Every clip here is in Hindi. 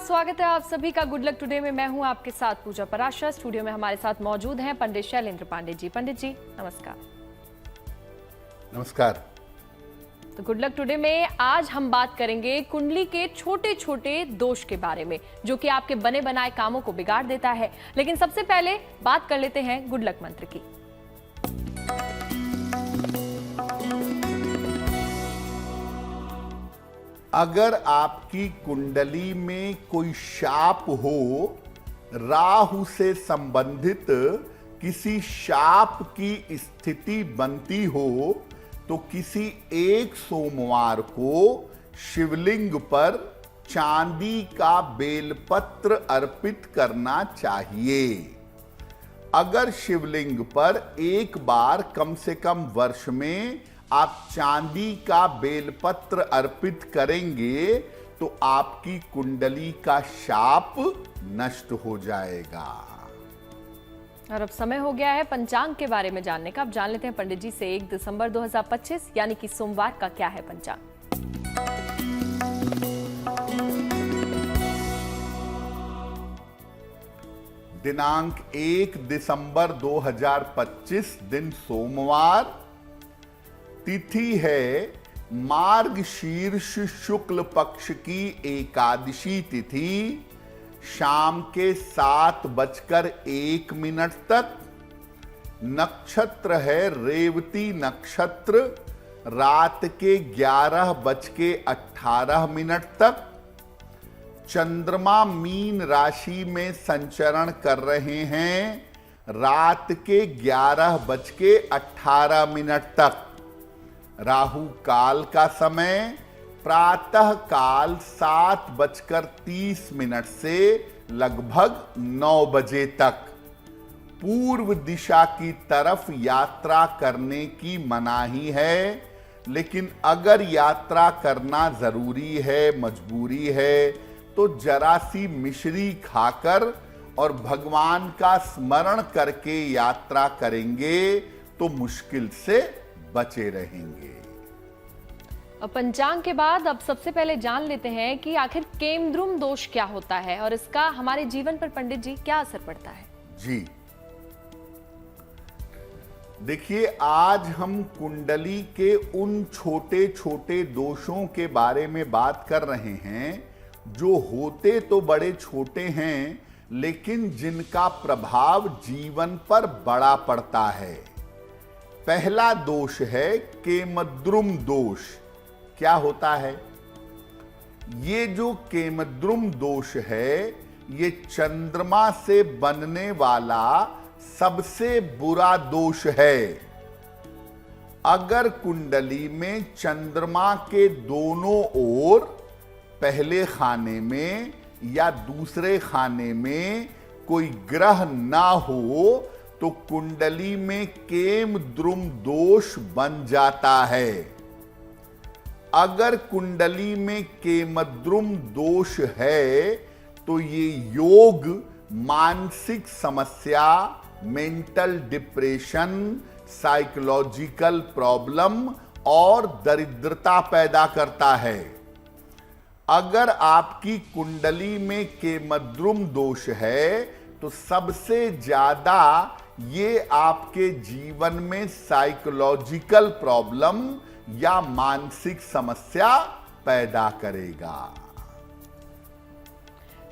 स्वागत है आप सभी का गुड लक टुडे में। मैं हूं आपके साथ पूजा पराशर। स्टूडियो में हमारे साथ मौजूद हैं पंडित शैलेंद्र पांडे जी। पंडित जी नमस्कार। नमस्कार। तो गुड लक टुडे में आज हम बात करेंगे कुंडली के छोटे छोटे दोष के बारे में जो कि आपके बने बनाए कामों को बिगाड़ देता है। लेकिन सबसे पहले बात कर लेते हैं गुड लक मंत्र की। अगर आपकी कुंडली में कोई शाप हो, राहु से संबंधित किसी शाप की स्थिति बनती हो, तो किसी एक सोमवार को शिवलिंग पर चांदी का बेलपत्र अर्पित करना चाहिए। अगर शिवलिंग पर एक बार कम से कम वर्ष में आप चांदी का बेलपत्र अर्पित करेंगे तो आपकी कुंडली का शाप नष्ट हो जाएगा। और अब समय हो गया है पंचांग के बारे में जानने का। अब जान लेते हैं पंडित जी से 1 दिसंबर 2025 यानी कि सोमवार का क्या है पंचांग। दिनांक 1 दिसंबर 2025 दिन सोमवार। तिथि है मार्गशीर्ष शुक्ल पक्ष की एकादशी तिथि, शाम के 7:01 तक। नक्षत्र है रेवती नक्षत्र, रात के 11:18 तक। चंद्रमा मीन राशि में संचरण कर रहे हैं रात के 11:18 तक। राहु काल का समय प्रातः काल 7:30 से लगभग 9 बजे तक। पूर्व दिशा की तरफ यात्रा करने की मनाही है, लेकिन अगर यात्रा करना जरूरी है, मजबूरी है, तो जरा सी मिश्री खाकर और भगवान का स्मरण करके यात्रा करेंगे तो मुश्किल से बचे रहेंगे। अब पंचांग के बाद अब सबसे पहले जान लेते हैं कि आखिर केमद्रुम दोष क्या होता है और इसका हमारे जीवन पर पंडित जी क्या असर पड़ता है। जी देखिए, आज हम कुंडली के उन छोटे छोटे दोषों के बारे में बात कर रहे हैं जो होते तो बड़े छोटे हैं, लेकिन जिनका प्रभाव जीवन पर बड़ा पड़ता है। पहला दोष है केमद्रुम दोष। क्या होता है ये जो केमद्रुम दोष है? ये चंद्रमा से बनने वाला सबसे बुरा दोष है। अगर कुंडली में चंद्रमा के दोनों ओर, पहले खाने में या दूसरे खाने में कोई ग्रह ना हो तो कुंडली में केमद्रुम दोष बन जाता है। अगर कुंडली में केमद्रुम दोष है तो ये योग मानसिक समस्या, मेंटल डिप्रेशन, साइकोलॉजिकल प्रॉब्लम और दरिद्रता पैदा करता है। अगर आपकी कुंडली में केमद्रुम दोष है तो सबसे ज्यादा ये आपके जीवन में साइकोलॉजिकल प्रॉब्लम या मानसिक समस्या पैदा करेगा।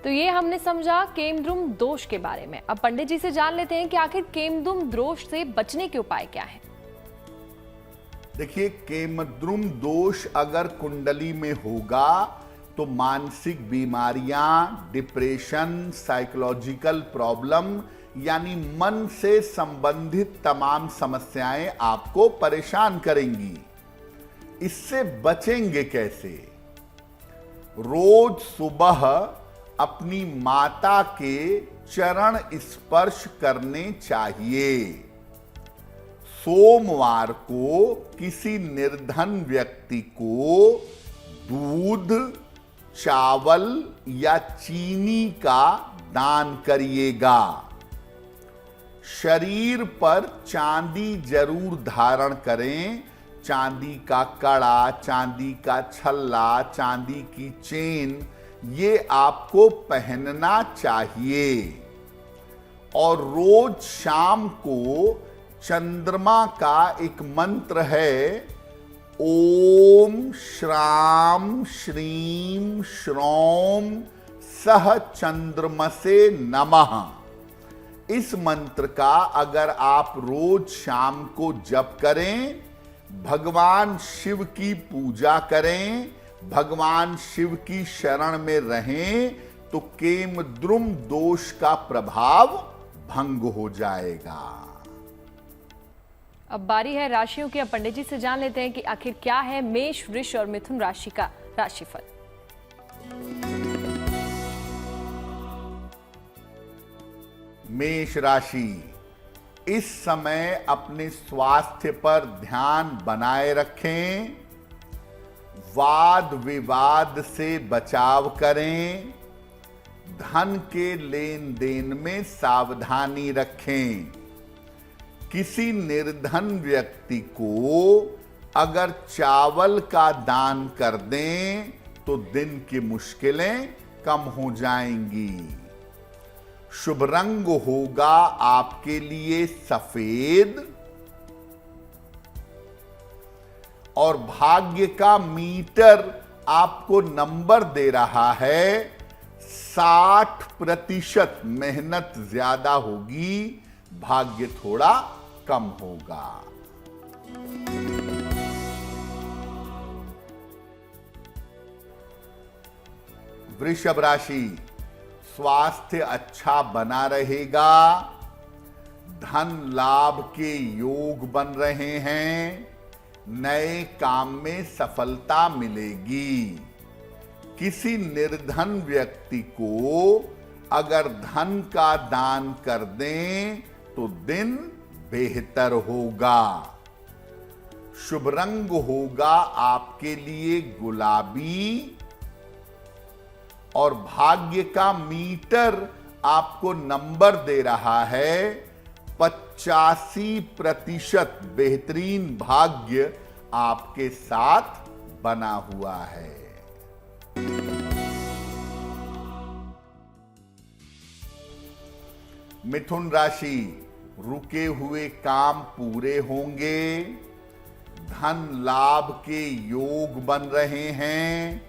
तो ये हमने समझा केमद्रुम दोष के बारे में। अब पंडित जी से जान लेते हैं कि आखिर केमद्रुम दोष से बचने के उपाय क्या हैं। देखिए, केमद्रुम दोष अगर कुंडली में होगा तो मानसिक बीमारियां, डिप्रेशन, साइकोलॉजिकल प्रॉब्लम यानी मन से संबंधित तमाम समस्याएं आपको परेशान करेंगी। इससे बचेंगे कैसे? रोज सुबह अपनी माता के चरण स्पर्श करने चाहिए। सोमवार को किसी निर्धन व्यक्ति को दूध, चावल या चीनी का दान करिएगा। शरीर पर चांदी जरूर धारण करें। चांदी का कड़ा, चांदी का छल्ला, चांदी की चेन ये आपको पहनना चाहिए। और रोज शाम को चंद्रमा का एक मंत्र है, ओम श्राम श्रीम श्रौम सह चंद्रमसे नमः। इस मंत्र का अगर आप रोज शाम को जप करें, भगवान शिव की पूजा करें, भगवान शिव की शरण में रहें, तो केमद्रुम दोष का प्रभाव भंग हो जाएगा। अब बारी है राशियों की। अब पंडित जी से जान लेते हैं कि आखिर क्या है मेष, वृष और मिथुन राशि का राशिफल। मेष राशि, इस समय अपने स्वास्थ्य पर ध्यान बनाए रखें, वाद विवाद से बचाव करें, धन के लेन देन में सावधानी रखें। किसी निर्धन व्यक्ति को अगर चावल का दान कर दें तो दिन की मुश्किलें कम हो जाएंगी। शुभ रंग होगा आपके लिए सफेद, और भाग्य का मीटर आपको नंबर दे रहा है 60%। मेहनत ज्यादा होगी, भाग्य थोड़ा कम होगा। वृषभ राशि, स्वास्थ्य अच्छा बना रहेगा, धन लाभ के योग बन रहे हैं, नए काम में सफलता मिलेगी। किसी निर्धन व्यक्ति को अगर धन का दान कर दें तो दिन बेहतर होगा। शुभ रंग होगा आपके लिए गुलाबी, और भाग्य का मीटर आपको नंबर दे रहा है 85%। बेहतरीन भाग्य आपके साथ बना हुआ है। मिथुन राशि, रुके हुए काम पूरे होंगे, धन लाभ के योग बन रहे हैं,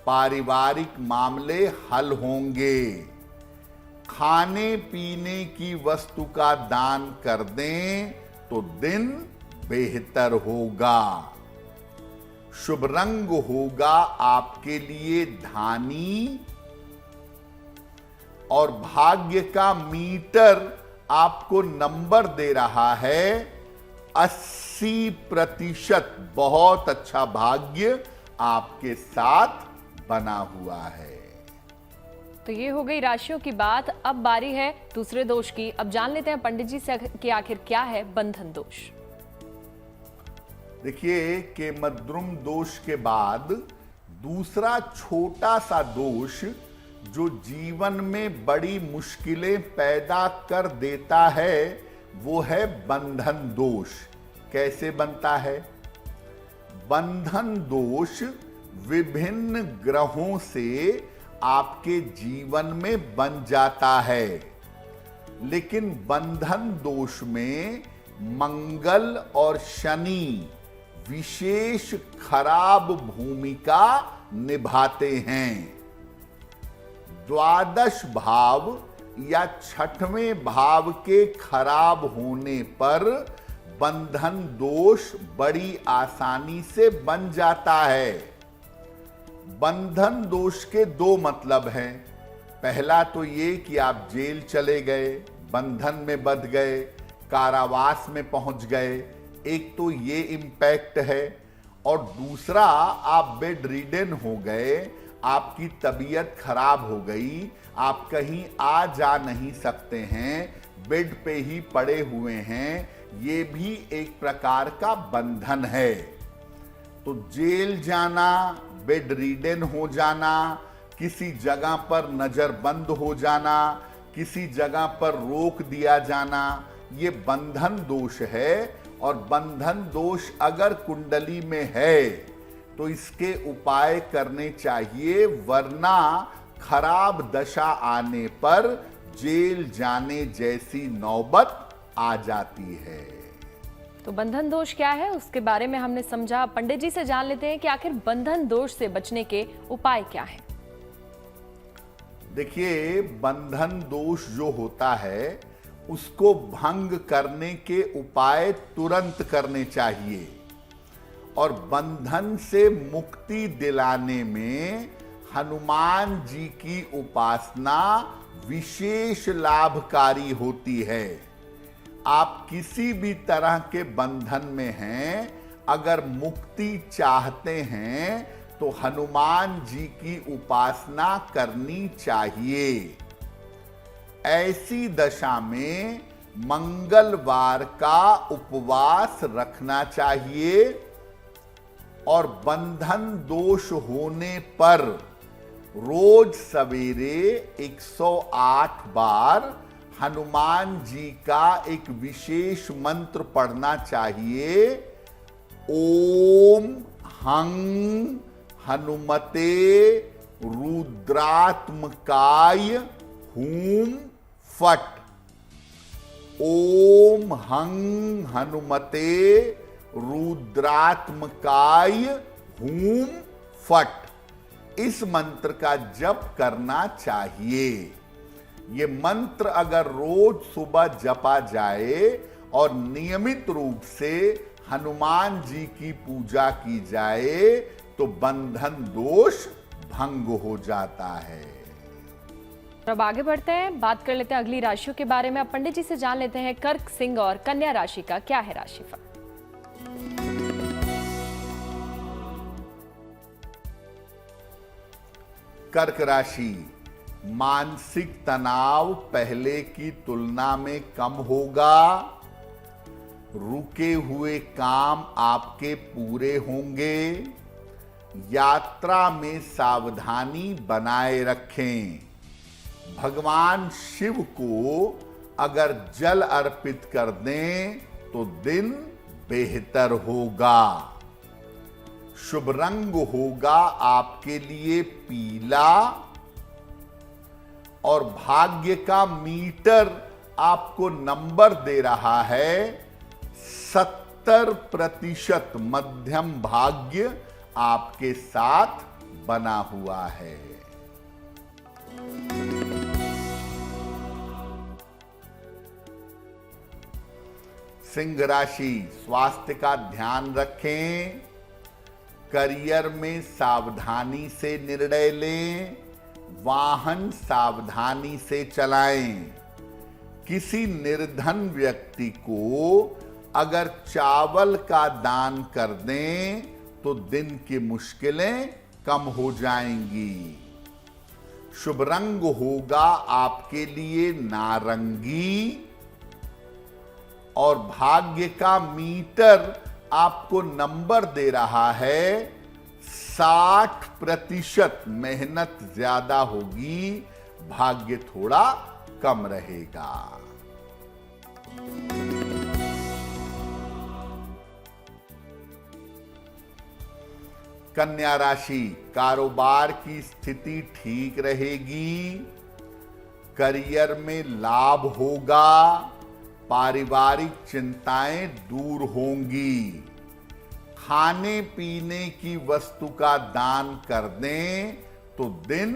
पारिवारिक मामले हल होंगे। खाने पीने की वस्तु का दान कर दें तो दिन बेहतर होगा। शुभ रंग होगा आपके लिए धानी, और भाग्य का मीटर आपको नंबर दे रहा है 80%। बहुत अच्छा भाग्य आपके साथ बना हुआ है। तो ये हो गई राशियों की बात। अब बारी है दूसरे दोष की। अब जान लेते हैं पंडित जी से कि आखिर क्या है बंधन दोष। देखिए, केमद्रुम दोष के बाद दूसरा छोटा सा दोष जो जीवन में बड़ी मुश्किलें पैदा कर देता है वो है बंधन दोष। कैसे बनता है? बंधन दोष विभिन्न ग्रहों से आपके जीवन में बन जाता है, लेकिन बंधन दोष में मंगल और शनि विशेष खराब भूमिका निभाते हैं। द्वादश भाव या छठवें भाव के खराब होने पर बंधन दोष बड़ी आसानी से बन जाता है। बंधन दोष के दो मतलब हैं। पहला तो ये कि आप जेल चले गए, बंधन में बंध गए, कारावास में पहुंच गए, एक तो ये इम्पैक्ट है। और दूसरा, आप बेड रिडन हो गए, आपकी तबीयत खराब हो गई, आप कहीं आ जा नहीं सकते हैं, बेड पे ही पड़े हुए हैं, ये भी एक प्रकार का बंधन है। तो जेल जाना, बेड रिडन हो जाना, किसी जगह पर नजरबंद हो जाना, किसी जगह पर रोक दिया जाना, ये बंधन दोष है। और बंधन दोष अगर कुंडली में है तो इसके उपाय करने चाहिए, वरना खराब दशा आने पर जेल जाने जैसी नौबत आ जाती है। तो बंधन दोष क्या है उसके बारे में हमने समझा। पंडित जी से जान लेते हैं कि आखिर बंधन दोष से बचने के उपाय क्या हैं। देखिए, बंधन दोष जो होता है उसको भंग करने के उपाय तुरंत करने चाहिए और बंधन से मुक्ति दिलाने में हनुमान जी की उपासना विशेष लाभकारी होती है। आप किसी भी तरह के बंधन में हैं, अगर मुक्ति चाहते हैं तो हनुमान जी की उपासना करनी चाहिए। ऐसी दशा में मंगलवार का उपवास रखना चाहिए और बंधन दोष होने पर रोज सवेरे 108 बार हनुमान जी का एक विशेष मंत्र पढ़ना चाहिए। ओम हं हनुमते रुद्रात्मकाय हूम फट। ओम हं हनुमते रुद्रात्मकाय हूम फट। इस मंत्र का जप करना चाहिए। ये मंत्र अगर रोज सुबह जपा जाए और नियमित रूप से हनुमान जी की पूजा की जाए तो बंधन दोष भंग हो जाता है। अब आगे बढ़ते हैं, बात कर लेते हैं अगली राशियों के बारे में। अब पंडित जी से जान लेते हैं कर्क, सिंह और कन्या राशि का क्या है राशिफल। कर्क राशि, मानसिक तनाव पहले की तुलना में कम होगा। रुके हुए काम आपके पूरे होंगे। यात्रा में सावधानी बनाए रखें। भगवान शिव को अगर जल अर्पित कर दें तो दिन बेहतर होगा। शुभ रंग होगा आपके लिए पीला और भाग्य का मीटर आपको नंबर दे रहा है 70% मध्यम भाग्य आपके साथ बना हुआ है। सिंह राशि, स्वास्थ्य का ध्यान रखें। करियर में सावधानी से निर्णय लें। वाहन सावधानी से चलाएं। किसी निर्धन व्यक्ति को अगर चावल का दान कर दें तो दिन की मुश्किलें कम हो जाएंगी। शुभ रंग होगा आपके लिए नारंगी और भाग्य का मीटर आपको नंबर दे रहा है 60%। मेहनत ज्यादा होगी, भाग्य थोड़ा कम रहेगा। कन्या राशि, कारोबार की स्थिति ठीक रहेगी। करियर में लाभ होगा। पारिवारिक चिंताएं दूर होंगी। खाने पीने की वस्तु का दान कर दें तो दिन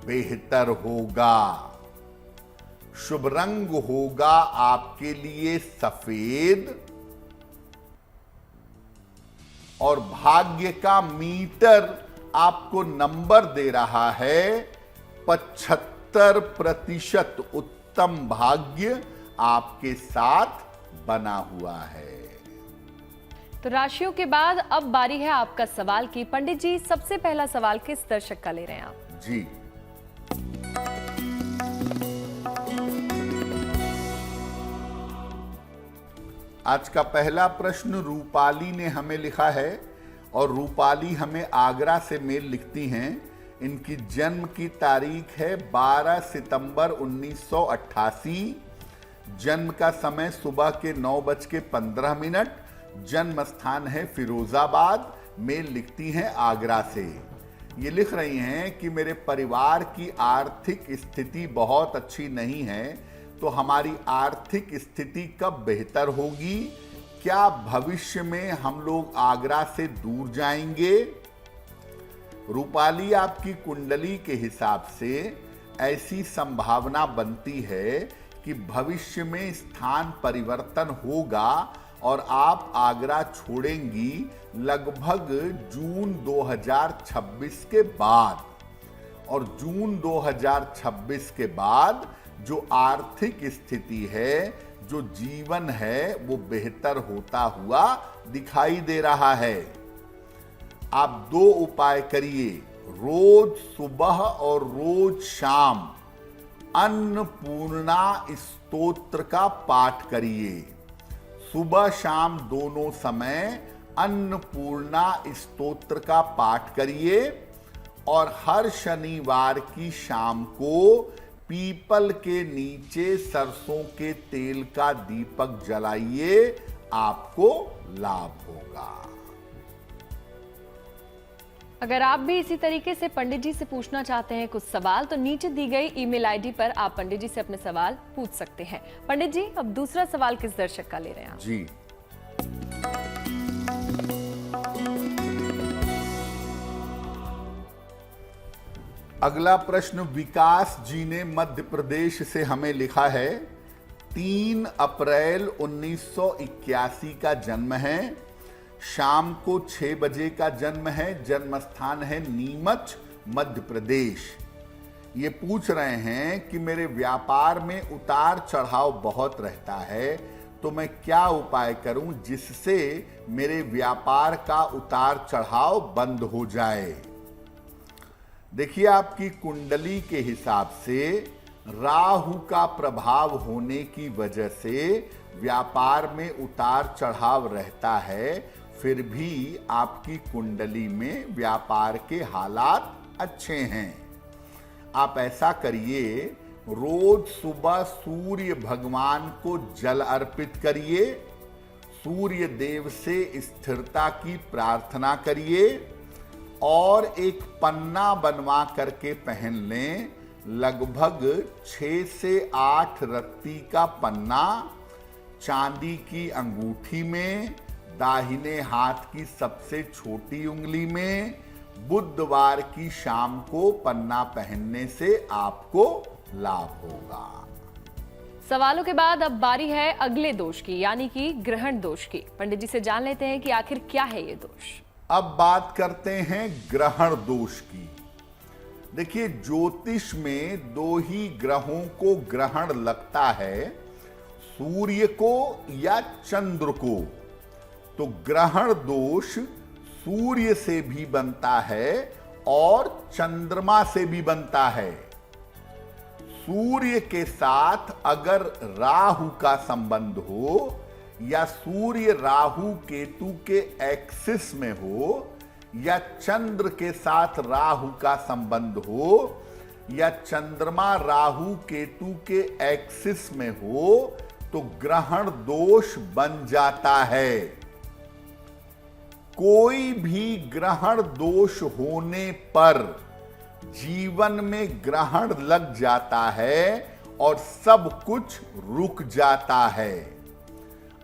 बेहतर होगा। शुभ रंग होगा आपके लिए सफेद और भाग्य का मीटर आपको नंबर दे रहा है 75%। उत्तम भाग्य आपके साथ बना हुआ है। तो राशियों के बाद अब बारी है आपका सवाल की। पंडित जी, सबसे पहला सवाल किस दर्शक का ले रहे हैं आप? जी, आज का पहला प्रश्न रूपाली ने हमें लिखा है और रूपाली हमें आगरा से मेल लिखती हैं। इनकी जन्म की तारीख है 12 सितंबर 1988। जन्म का समय सुबह के 9:15। जन्म स्थान है फिरोजाबाद। मेल लिखती हैं आगरा से। ये लिख रही हैं कि मेरे परिवार की आर्थिक स्थिति बहुत अच्छी नहीं है, तो हमारी आर्थिक स्थिति कब बेहतर होगी? क्या भविष्य में हम लोग आगरा से दूर जाएंगे? रूपाली, आपकी कुंडली के हिसाब से ऐसी संभावना बनती है कि भविष्य में स्थान परिवर्तन होगा और आप आगरा छोड़ेंगी लगभग जून 2026 के बाद। और जून 2026 के बाद जो आर्थिक स्थिति है, जो जीवन है, वो बेहतर होता हुआ दिखाई दे रहा है। आप 2 उपाय करिए। रोज सुबह और रोज शाम अन्नपूर्णा स्तोत्र का पाठ करिए। सुबह शाम दोनों समय अन्नपूर्णा स्तोत्र का पाठ करिए और हर शनिवार की शाम को पीपल के नीचे सरसों के तेल का दीपक जलाइए, आपको लाभ होगा। अगर आप भी इसी तरीके से पंडित जी से पूछना चाहते हैं कुछ सवाल, तो नीचे दी गई ईमेल आईडी पर आप पंडित जी से अपने सवाल पूछ सकते हैं। पंडित जी, अब दूसरा सवाल किस दर्शक का ले रहे हैं आप? जी, अगला प्रश्न विकास जी ने मध्य प्रदेश से हमें लिखा है। 3 अप्रैल 1981 का जन्म है, शाम को 6 बजे का जन्म है, जन्म स्थान है नीमच, मध्य प्रदेश। ये पूछ रहे हैं कि मेरे व्यापार में उतार चढ़ाव बहुत रहता है, तो मैं क्या उपाय करूं जिससे मेरे व्यापार का उतार चढ़ाव बंद हो जाए? देखिए, आपकी कुंडली के हिसाब से राहु का प्रभाव होने की वजह से व्यापार में उतार चढ़ाव रहता है, फिर भी आपकी कुंडली में व्यापार के हालात अच्छे हैं। आप ऐसा करिए, रोज सुबह सूर्य भगवान को जल अर्पित करिए, सूर्य देव से स्थिरता की प्रार्थना करिए और एक पन्ना बनवा करके पहन लें। लगभग 6 से 8 रत्ती का पन्ना चांदी की अंगूठी में, दाहिने हाथ की सबसे छोटी उंगली में, बुधवार की शाम को पन्ना पहनने से आपको लाभ होगा। सवालों के बाद अब बारी है अगले दोष की, यानी कि ग्रहण दोष की। पंडित जी से जान लेते हैं कि आखिर क्या है ये दोष। अब बात करते हैं ग्रहण दोष की। देखिए, ज्योतिष में 2 ही ग्रहों को ग्रहण लगता है, सूर्य को या चंद्र को। तो ग्रहण दोष सूर्य से भी बनता है और चंद्रमा से भी बनता है। सूर्य के साथ अगर राहु का संबंध हो या सूर्य राहु केतु के एक्सिस में हो या चंद्र के साथ राहु का संबंध हो या चंद्रमा राहु केतु के एक्सिस में हो, तो ग्रहण दोष बन जाता है। कोई भी ग्रहण दोष होने पर जीवन में ग्रहण लग जाता है और सब कुछ रुक जाता है।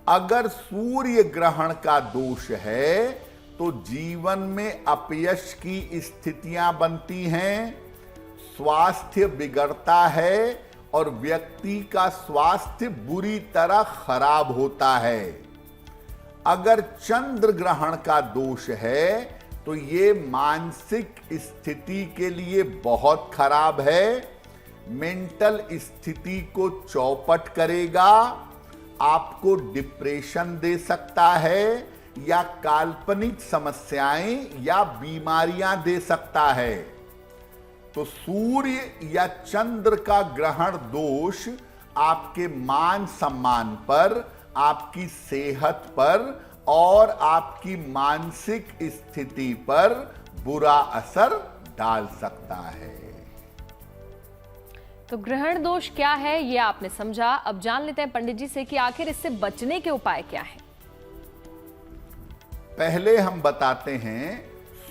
अगर सूर्य ग्रहण का दोष है तो जीवन में अपयश की स्थितियां बनती हैं, स्वास्थ्य बिगड़ता है और व्यक्ति का स्वास्थ्य बुरी तरह खराब होता है। अगर चंद्र ग्रहण का दोष है तो ये मानसिक स्थिति के लिए बहुत खराब है, मेंटल स्थिति को चौपट करेगा, आपको डिप्रेशन दे सकता है या काल्पनिक समस्याएं या बीमारियां दे सकता है। तो सूर्य या चंद्र का ग्रहण दोष आपके मान सम्मान पर, आपकी सेहत पर और आपकी मानसिक स्थिति पर बुरा असर डाल सकता है। तो ग्रहण दोष क्या है ये आपने समझा। अब जान लेते हैं पंडित जी से कि आखिर इससे बचने के उपाय क्या हैं। पहले हम बताते हैं,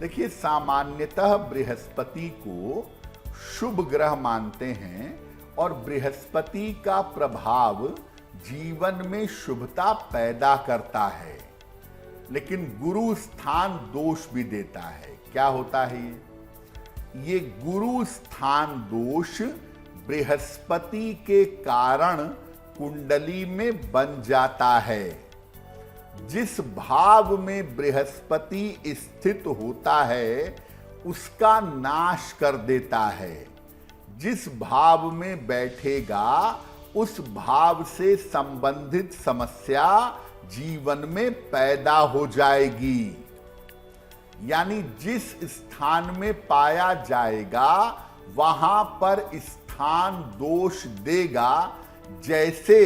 देखिए, सामान्यतः बृहस्पति को शुभ ग्रह मानते हैं और बृहस्पति का प्रभाव जीवन में शुभता पैदा करता है, लेकिन गुरु स्थान दोष भी देता है। क्या होता है ये गुरु स्थान दोष बृहस्पति के कारण कुंडली में बन जाता है। जिस भाव में बृहस्पति स्थित होता है उसका नाश कर देता है। जिस भाव में बैठेगा उस भाव से संबंधित समस्या जीवन में पैदा हो जाएगी। यानी जिस स्थान में पाया जाएगा वहां पर स्थान दोष देगा। जैसे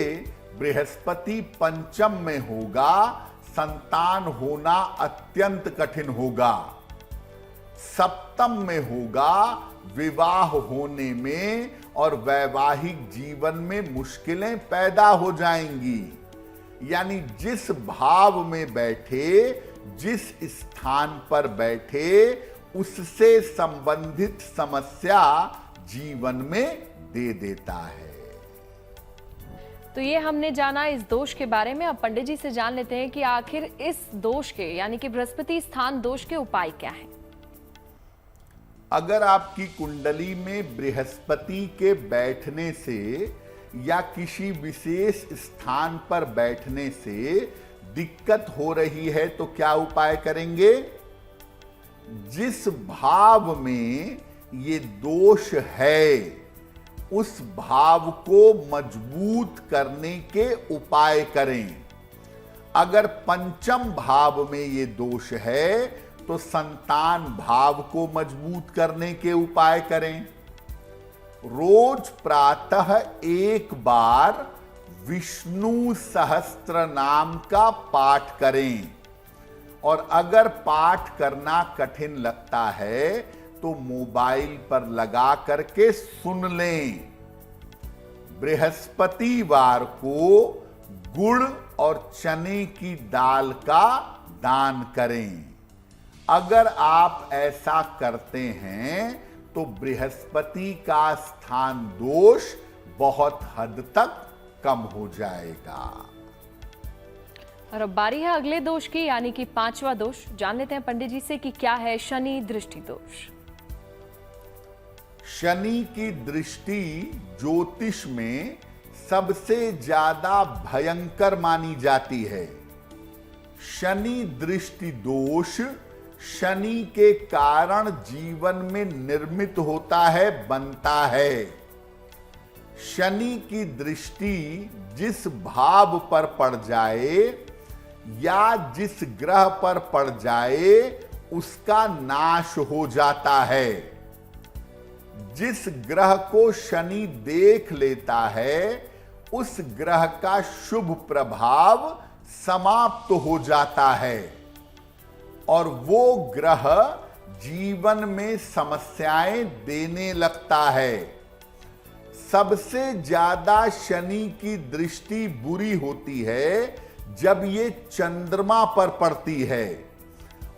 बृहस्पति पंचम में होगा, संतान होना अत्यंत कठिन होगा। सप्तम में होगा, विवाह होने में और वैवाहिक जीवन में मुश्किलें पैदा हो जाएंगी। यानी जिस भाव में बैठे, जिस स्थान पर बैठे, उससे संबंधित समस्या जीवन में दे देता है। तो ये हमने जाना इस दोष के बारे में। अब पंडित जी से जान लेते हैं कि आखिर इस दोष के यानी कि बृहस्पति स्थान दोष के उपाय क्या हैं। अगर आपकी कुंडली में बृहस्पति के बैठने से या किसी विशेष स्थान पर बैठने से दिक्कत हो रही है तो क्या उपाय करेंगे? जिस भाव में ये दोष है उस भाव को मजबूत करने के उपाय करें। अगर पंचम भाव में ये दोष है तो संतान भाव को मजबूत करने के उपाय करें। रोज प्रातः एक बार विष्णु सहस्त्र नाम का पाठ करें। और अगर पाठ करना कठिन लगता है तो मोबाइल पर लगा करके सुन लें। बृहस्पतिवार को गुड़ और चने की दाल का दान करें। अगर आप ऐसा करते हैं तो बृहस्पति का स्थान दोष बहुत हद तक कम हो जाएगा। और अब बारी है अगले दोष की यानी कि पांचवा दोष। जान लेते हैं पंडित जी से कि क्या है शनि दृष्टि दोष। शनि की दृष्टि ज्योतिष में सबसे ज्यादा भयंकर मानी जाती है। शनि दृष्टि दोष शनि के कारण जीवन में निर्मित होता है, बनता है। शनि की दृष्टि जिस भाव पर पड़ जाए या जिस ग्रह पर पड़ जाए उसका नाश हो जाता है। जिस ग्रह को शनि देख लेता है उस ग्रह का शुभ प्रभाव समाप्त हो जाता है और वो ग्रह जीवन में समस्याएं देने लगता है। सबसे ज्यादा शनि की दृष्टि बुरी होती है जब ये चंद्रमा पर पड़ती है।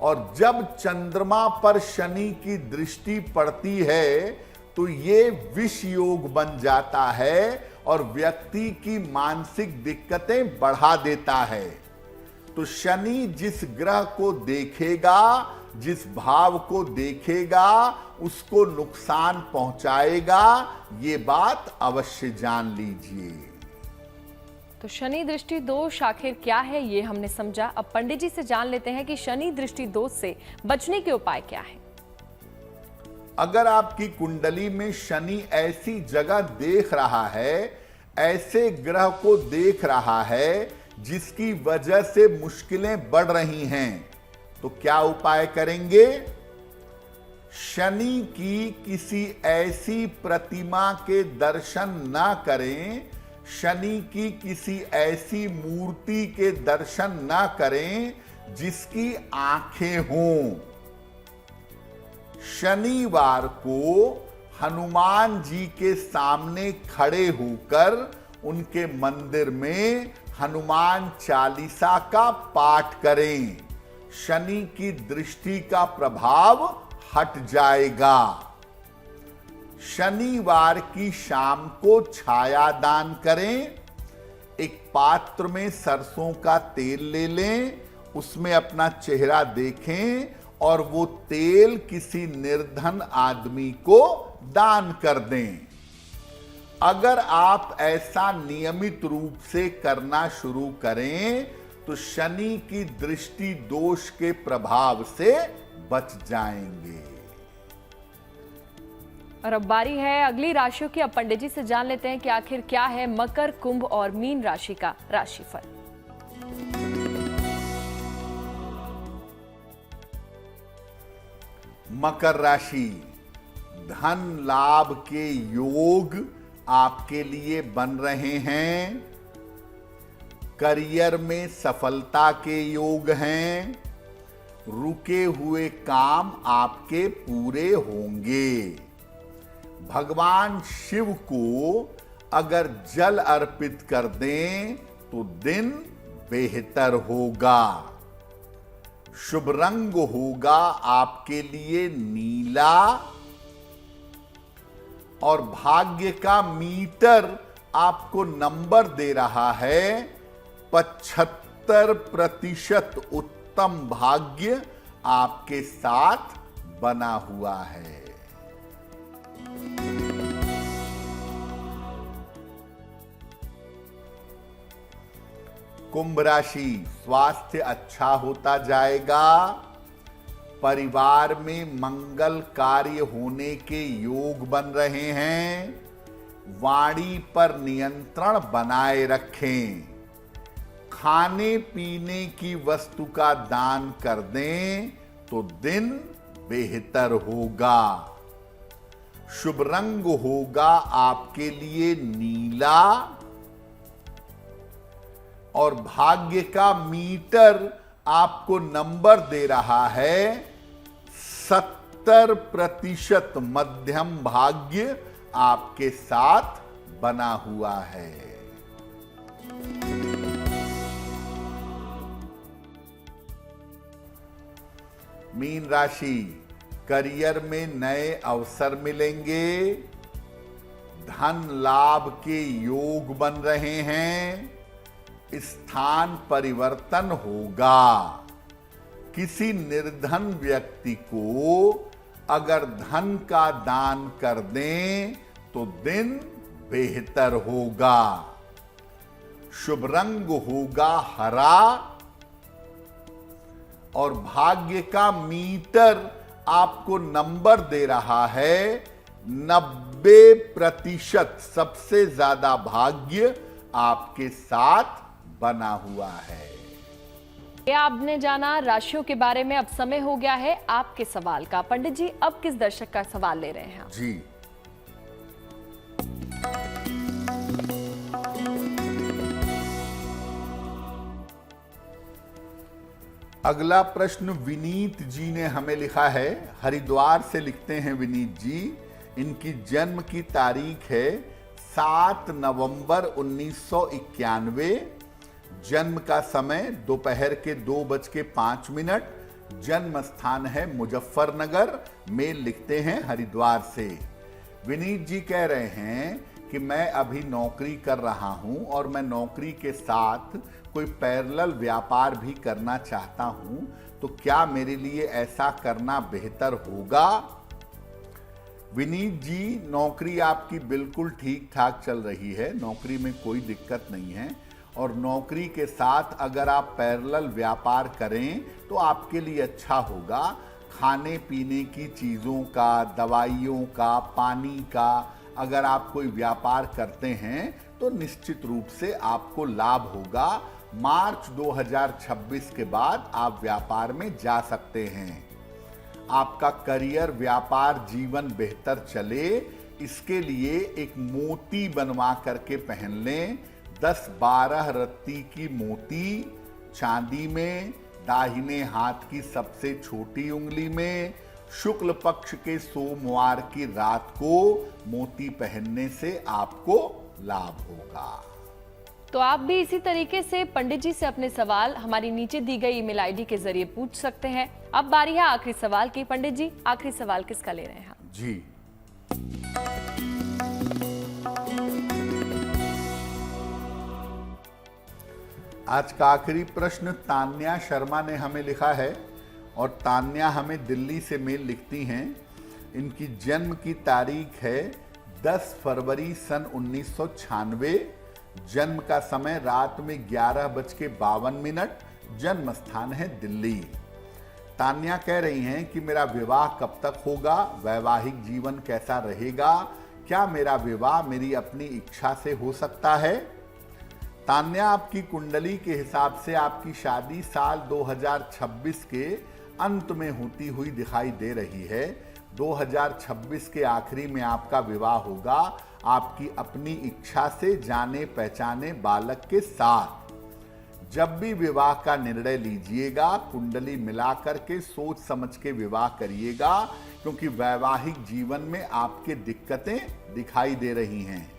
और जब चंद्रमा पर शनि की दृष्टि पड़ती है तो ये विष योग बन जाता है और व्यक्ति की मानसिक दिक्कतें बढ़ा देता है। तो शनि जिस ग्रह को देखेगा, जिस भाव को देखेगा, उसको नुकसान पहुंचाएगा। ये बात अवश्य जान लीजिए। तो शनि दृष्टि दोष आखिर क्या है ये हमने समझा। अब पंडित जी से जान लेते हैं कि शनि दृष्टि दोष से बचने के उपाय क्या है। अगर आपकी कुंडली में शनि ऐसी जगह देख रहा है, ऐसे ग्रह को देख रहा है जिसकी वजह से मुश्किलें बढ़ रही हैं, तो क्या उपाय करेंगे? शनि की किसी ऐसी प्रतिमा के दर्शन ना करें, शनि की किसी ऐसी मूर्ति के दर्शन ना करें जिसकी आंखें हों। शनिवार को हनुमान जी के सामने खड़े होकर उनके मंदिर में हनुमान चालीसा का पाठ करें। शनि की दृष्टि का प्रभाव हट जाएगा। शनिवार की शाम को छाया दान करें। एक पात्र में सरसों का तेल ले लें, उसमें अपना चेहरा देखें और वो तेल किसी निर्धन आदमी को दान कर दें। अगर आप ऐसा नियमित रूप से करना शुरू करें तो शनि की दृष्टि दोष के प्रभाव से बच जाएंगे। और अब बारी है अगली राशियों की। अब पंडित जी से जान लेते हैं कि आखिर क्या है मकर, कुंभ और मीन राशि का राशिफल। मकर राशि, धन लाभ के योग आपके लिए बन रहे हैं। करियर में सफलता के योग हैं। रुके हुए काम आपके पूरे होंगे। भगवान शिव को अगर जल अर्पित कर दें तो दिन बेहतर होगा। शुभ रंग होगा आपके लिए नीला और भाग्य का मीटर आपको नंबर दे रहा है 75% उत्तम भाग्य आपके साथ बना हुआ है। कुंभ राशि, स्वास्थ्य अच्छा होता जाएगा। परिवार में मंगल कार्य होने के योग बन रहे हैं। वाणी पर नियंत्रण बनाए रखें। खाने पीने की वस्तु का दान कर दें तो दिन बेहतर होगा। शुभ रंग होगा आपके लिए नीला और भाग्य का मीटर आपको नंबर दे रहा है 70% मध्यम भाग्य आपके साथ बना हुआ है। मीन राशि, करियर में नए अवसर मिलेंगे। धन लाभ के योग बन रहे हैं। स्थान परिवर्तन होगा। किसी निर्धन व्यक्ति को अगर धन का दान कर दें तो दिन बेहतर होगा। शुभ रंग होगा हरा और भाग्य का मीटर आपको नंबर दे रहा है 90%। सबसे ज्यादा भाग्य आपके साथ बना हुआ है। ये आपने जाना राशियों के बारे में। अब समय हो गया है आपके सवाल का। पंडित जी, अब किस दर्शक का सवाल ले रहे हैं आप? जी, अगला प्रश्न विनीत जी ने हमें लिखा है। हरिद्वार से लिखते हैं विनीत जी। इनकी जन्म की तारीख है 7 नवंबर 1991। जन्म का समय दोपहर के 2:05। जन्म स्थान है मुजफ्फरनगर। मेल लिखते हैं हरिद्वार से। विनीत जी कह रहे हैं कि मैं अभी नौकरी कर रहा हूं और मैं नौकरी के साथ कोई पैरेलल व्यापार भी करना चाहता हूं, तो क्या मेरे लिए ऐसा करना बेहतर होगा? विनीत जी, नौकरी आपकी बिल्कुल ठीक ठाक चल रही है। नौकरी में कोई दिक्कत नहीं है और नौकरी के साथ अगर आप पैरेलल व्यापार करें तो आपके लिए अच्छा होगा। खाने पीने की चीज़ों का, दवाइयों का, पानी का अगर आप कोई व्यापार करते हैं तो निश्चित रूप से आपको लाभ होगा। मार्च 2026 के बाद आप व्यापार में जा सकते हैं। आपका करियर, व्यापार, जीवन बेहतर चले, इसके लिए एक मोती बनवा करके पहन लें। 10-12 रत्ती की मोती चांदी में, दाहिने हाथ की सबसे छोटी उंगली में, शुक्ल पक्ष के सोमवार की रात को मोती पहनने से आपको लाभ होगा। तो आप भी इसी तरीके से पंडित जी से अपने सवाल हमारी नीचे दी गई ईमेल आईडी के जरिए पूछ सकते हैं। अब बारी है आखिरी सवाल की। पंडित जी, आखिरी सवाल किसका ले रहे हैं आप? जी, आज का आखिरी प्रश्न तान्या शर्मा ने हमें लिखा है और तान्या हमें दिल्ली से मेल लिखती हैं। इनकी जन्म की तारीख है 10 फरवरी सन 1996। जन्म का समय रात में 11:52। जन्म स्थान है दिल्ली। तान्या कह रही हैं कि मेरा विवाह कब तक होगा, वैवाहिक जीवन कैसा रहेगा, क्या मेरा विवाह मेरी अपनी इच्छा से हो सकता है। तान्या, आपकी कुंडली के हिसाब से आपकी शादी साल 2026 के अंत में होती हुई दिखाई दे रही है। 2026 के आखिरी में आपका विवाह होगा आपकी अपनी इच्छा से जाने पहचाने बालक के साथ। जब भी विवाह का निर्णय लीजिएगा कुंडली मिलाकर के सोच समझ के विवाह करिएगा, क्योंकि वैवाहिक जीवन में आपके दिक्कतें दिखाई दे रही हैं।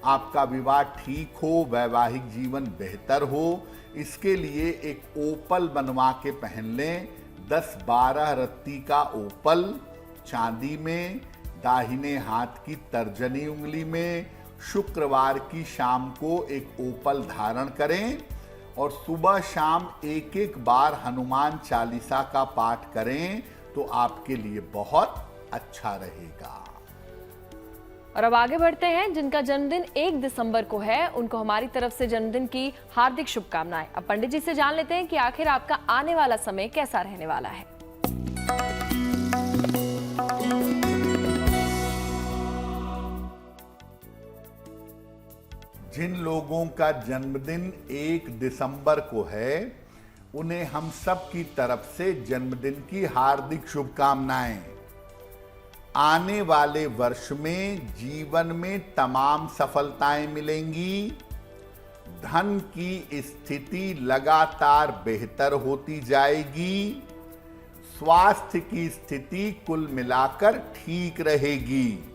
आपका विवाह ठीक हो, वैवाहिक जीवन बेहतर हो, इसके लिए एक ओपल बनवा के पहन लें। 10-12 रत्ती का ओपल चांदी में, दाहिने हाथ की तर्जनी उंगली में। शुक्रवार की शाम को एक ओपल धारण करें और सुबह शाम एक बार हनुमान चालीसा का पाठ करें तो आपके लिए बहुत अच्छा रहेगा। और अब आगे बढ़ते हैं। जिनका जन्मदिन 1 दिसंबर को है उनको हमारी तरफ से जन्मदिन की हार्दिक शुभकामनाएं। अब पंडित जी से जान लेते हैं कि आखिर आपका आने वाला समय कैसा रहने वाला है। जिन लोगों का जन्मदिन 1 दिसंबर को है उन्हें हम सब की तरफ से जन्मदिन की हार्दिक शुभकामनाएं। आने वाले वर्ष में जीवन में तमाम सफलताएं मिलेंगी। धन की स्थिति लगातार बेहतर होती जाएगी। स्वास्थ्य की स्थिति कुल मिलाकर ठीक रहेगी।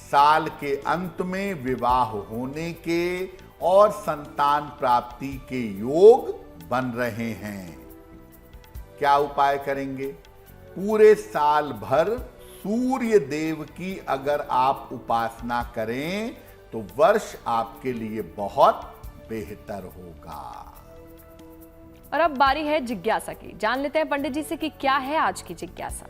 साल के अंत में विवाह होने के और संतान प्राप्ति के योग बन रहे हैं। क्या उपाय करेंगे? पूरे साल भर सूर्य देव की अगर आप उपासना करें तो वर्ष आपके लिए बहुत बेहतर होगा। और अब बारी है जिज्ञासा की। जान लेते हैं पंडित जी से कि क्या है आज की जिज्ञासा।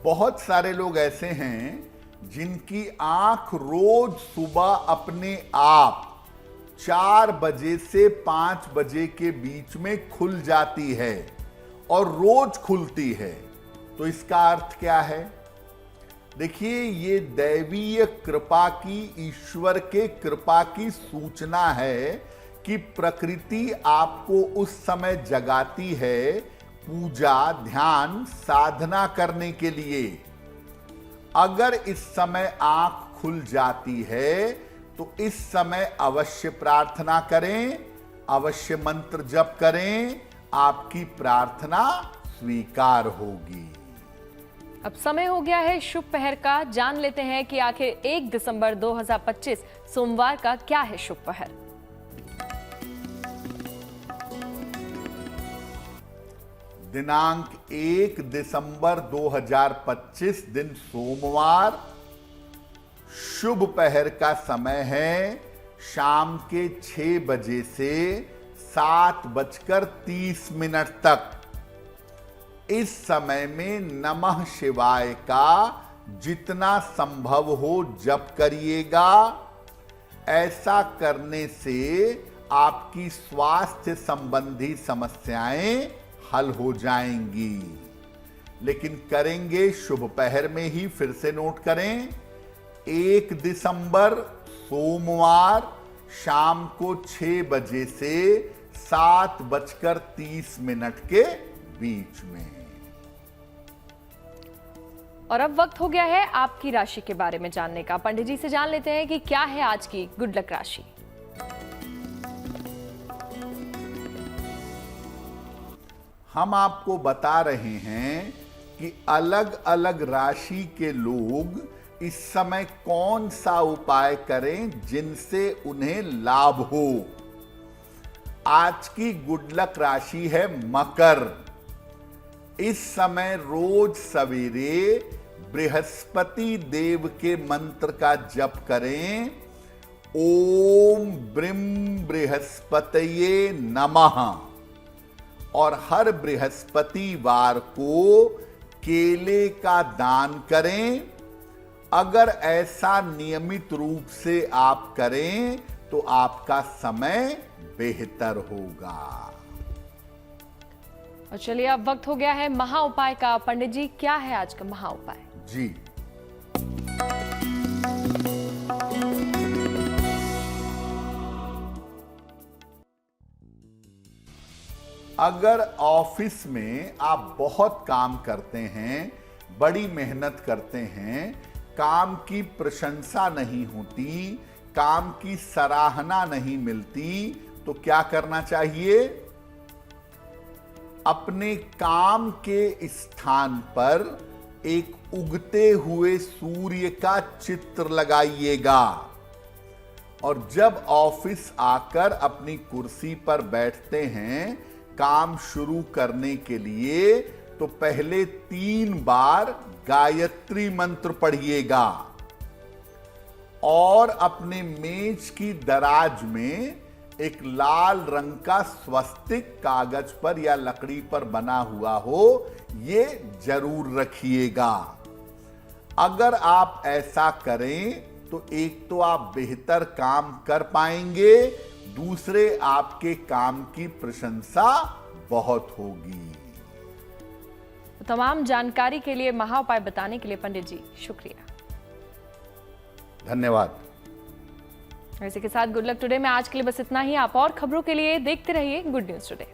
बहुत सारे लोग ऐसे हैं जिनकी आंख रोज सुबह अपने आप 4 बजे से 5 बजे के बीच में खुल जाती है और रोज खुलती है। तो इसका अर्थ क्या है? देखिए, ये दैवीय कृपा की, ईश्वर के कृपा की सूचना है कि प्रकृति आपको उस समय जगाती है पूजा, ध्यान, साधना करने के लिए। अगर इस समय आंख खुल जाती है तो इस समय अवश्य प्रार्थना करें, अवश्य मंत्र जप करें, आपकी प्रार्थना स्वीकार होगी। अब समय हो गया है शुभ पहर का। जान लेते हैं कि आखिर 1 दिसंबर 2025 सोमवार का क्या है शुभ पहर। दिनांक 1 दिसंबर 2025 दिन सोमवार। शुभ पहर का समय है शाम के 6 बजे से 7:30 तक। इस समय में नमः शिवाय का जितना संभव हो जप करिएगा। ऐसा करने से आपकी स्वास्थ्य संबंधी समस्याएं हल हो जाएंगी। लेकिन करेंगे शुभ पहर में ही। फिर से नोट करें, 1 दिसंबर सोमवार शाम को 6 बजे से 7:30 के बीच में। और अब वक्त हो गया है आपकी राशि के बारे में जानने का। पंडित जी से जान लेते हैं कि क्या है आज की गुड लक राशि। हम आपको बता रहे हैं कि अलग अलग राशि के लोग इस समय कौन सा उपाय करें जिनसे उन्हें लाभ हो। आज की गुड लक राशि है मकर। इस समय रोज सवेरे बृहस्पति देव के मंत्र का जप करें। ओम ब्रीम बृहस्पतये नमः। और हर बृहस्पतिवार को केले का दान करें। अगर ऐसा नियमित रूप से आप करें तो आपका समय बेहतर होगा। और चलिए अब वक्त हो गया है महा उपाय का। पंडित जी, क्या है आज का महा उपाय? जी, अगर ऑफिस में आप बहुत काम करते हैं, बड़ी मेहनत करते हैं, काम की प्रशंसा नहीं होती, काम की सराहना नहीं मिलती, तो क्या करना चाहिए? अपने काम के स्थान पर एक उगते हुए सूर्य का चित्र लगाइएगा। और जब ऑफिस आकर अपनी कुर्सी पर बैठते हैं काम शुरू करने के लिए, तो पहले 3 बार गायत्री मंत्र पढ़िएगा। और अपने मेज की दराज में एक लाल रंग का स्वस्तिक कागज पर या लकड़ी पर बना हुआ हो, ये जरूर रखिएगा। अगर आप ऐसा करें तो एक तो आप बेहतर काम कर पाएंगे, दूसरे आपके काम की प्रशंसा बहुत होगी। तमाम जानकारी के लिए, महा उपाय बताने के लिए पंडित जी शुक्रिया। धन्यवाद। इसी के साथ गुड लक टुडे में आज के लिए बस इतना ही। आप और खबरों के लिए देखते रहिए गुड न्यूज टुडे।